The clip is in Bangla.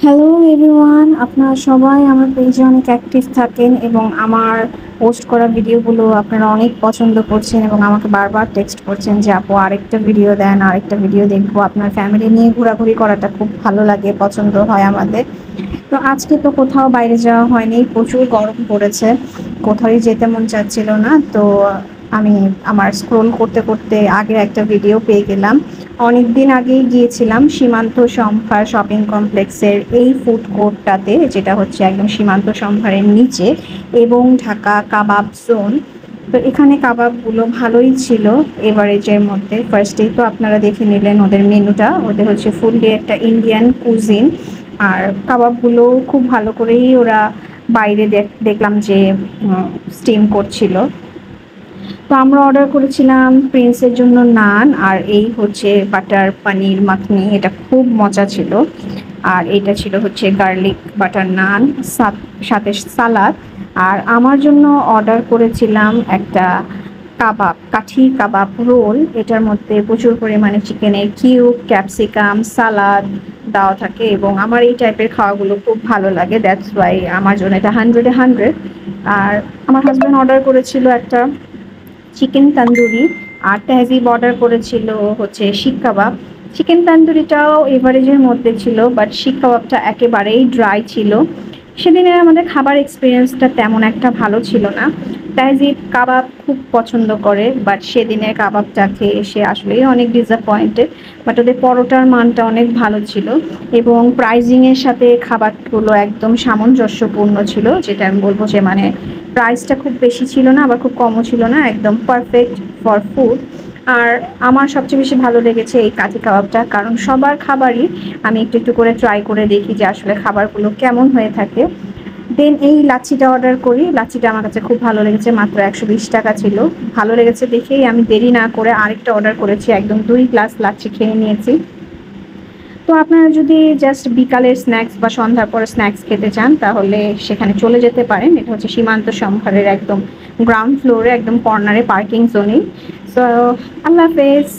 হ্যালো এভরিওয়ান, আপনারা সবাই আমার পেজে অনেক অ্যাক্টিভ থাকেন এবং আমার পোস্ট করা ভিডিওগুলো আপনারা অনেক পছন্দ করছেন এবং আমাকে বারবার টেক্সট করছেন যে আপু আরেকটা ভিডিও দেন, আরেকটা ভিডিও দেখবো। আপনার ফ্যামিলি নিয়ে ঘোরাঘুরি করাটা খুব ভালো লাগে, পছন্দ হয় আমাদের। তো আজকে তো কোথাও বাইরে যাওয়া হয়নি, প্রচুর গরম পড়েছে, কোথাও যেতে মন চাচ্ছিল না। তো আমি আমার স্ক্রোল করতে করতে আগের একটা ভিডিও পেয়ে গেলাম। অনেক দিন আগেই গিয়েছিলাম সীমান্ত সম্ভার শপিং কমপ্লেক্সের এই ফুড কোর্টটাতে, যেটা হচ্ছে একদম সীমান্ত সম্ভারের নিচে, এবং ঢাকা কাবাব জোন। তো এখানে কাবাবগুলো ভালোই ছিল, এভারেজের মধ্যে। ফার্স্টেই তো আপনারা দেখে নিলেন ওদের মেনুটা, ওদের হচ্ছে ফুললি একটা ইন্ডিয়ান কুজিন। আর কাবাবগুলো খুব ভালো করেই ওরা বাইরে দেখলাম যে স্টিম করছিল। তো আমরা অর্ডার করেছিলাম প্রিন্সের জন্য নান, আর এই হচ্ছে বাটার পনির মাখনি, এটা খুব মজা ছিল। আর এটা ছিল হচ্ছে গার্লিক বাটার নান, সাথে সালাদ। আর আমার জন্য অর্ডার করেছিলাম একটা কাবাব, কাঠি কাবাব রোল। এটার মধ্যে প্রচুর পরিমাণে চিকেনের কিউব, ক্যাপসিকাম, সালাদ দেওয়া থাকে এবং আমার এই টাইপের খাওয়াগুলো খুব ভালো লাগে। দ্যাটস ওয়াই আমার জন্য এটা 100-এ 100। আর আমার হাজব্যান্ড অর্ডার করেছিল একটা চিকেন তান্দুরি, আর তেহজিব অর্ডার করেছিল হচ্ছে শিক কাবাব। চিকেন তান্দুরিটাও এভারেজের মধ্যে ছিল, বাট শিক কাবাবটা একেবারেই ড্রাই ছিল। সেদিনের আমাদের খাবার এক্সপিরিয়েন্সটা তেমন একটা ভালো ছিল না। তেহজিব কাবাব খুব পছন্দ করে, বাট সেদিনের কাবাবটা খেয়ে সে আসলেই অনেক ডিসঅ্যাপয়েন্টেড। বাট ওদের পরোটার মানটা অনেক ভালো ছিল এবং প্রাইজিংয়ের সাথে খাবারগুলো একদম সামঞ্জস্যপূর্ণ ছিল, যেটা আমি বলবো যে মানে প্রাইসটা খুব বেশি ছিল না, আবার খুব কমও ছিল না, একদম পারফেক্ট ফর ফুড। আর আমার সবচেয়ে বেশি ভালো লেগেছে এই কাঠি কাবাবটা, কারণ সবার খাবারই আমি একটু একটু করে ট্রাই করে দেখি যে আসলে খাবারগুলো কেমন হয়ে থাকে। দেন এই লাচ্ছিটা অর্ডার করি। লাচ্ছিটা আমার কাছে খুব ভালো লেগেছে, মাত্র 120 টাকা ছিল। ভালো লেগেছে দেখেই আমি দেরি না করে আরেকটা অর্ডার করেছি, একদম 2 গ্লাস লাচ্ছি খেয়ে নিয়েছি। তো আপনারা যদি জাস্ট বিকালের স্ন্যাক্স বা সন্ধ্যার পরে স্ন্যাক্স খেতে চান তাহলে সেখানে চলে যেতে পারেন। এটা হচ্ছে সীমান্ত সম্ভারের একদম গ্রাউন্ড ফ্লোরে, একদম কর্নারে পার্কিং জোনে। সো আল্লাহ হাফেজ।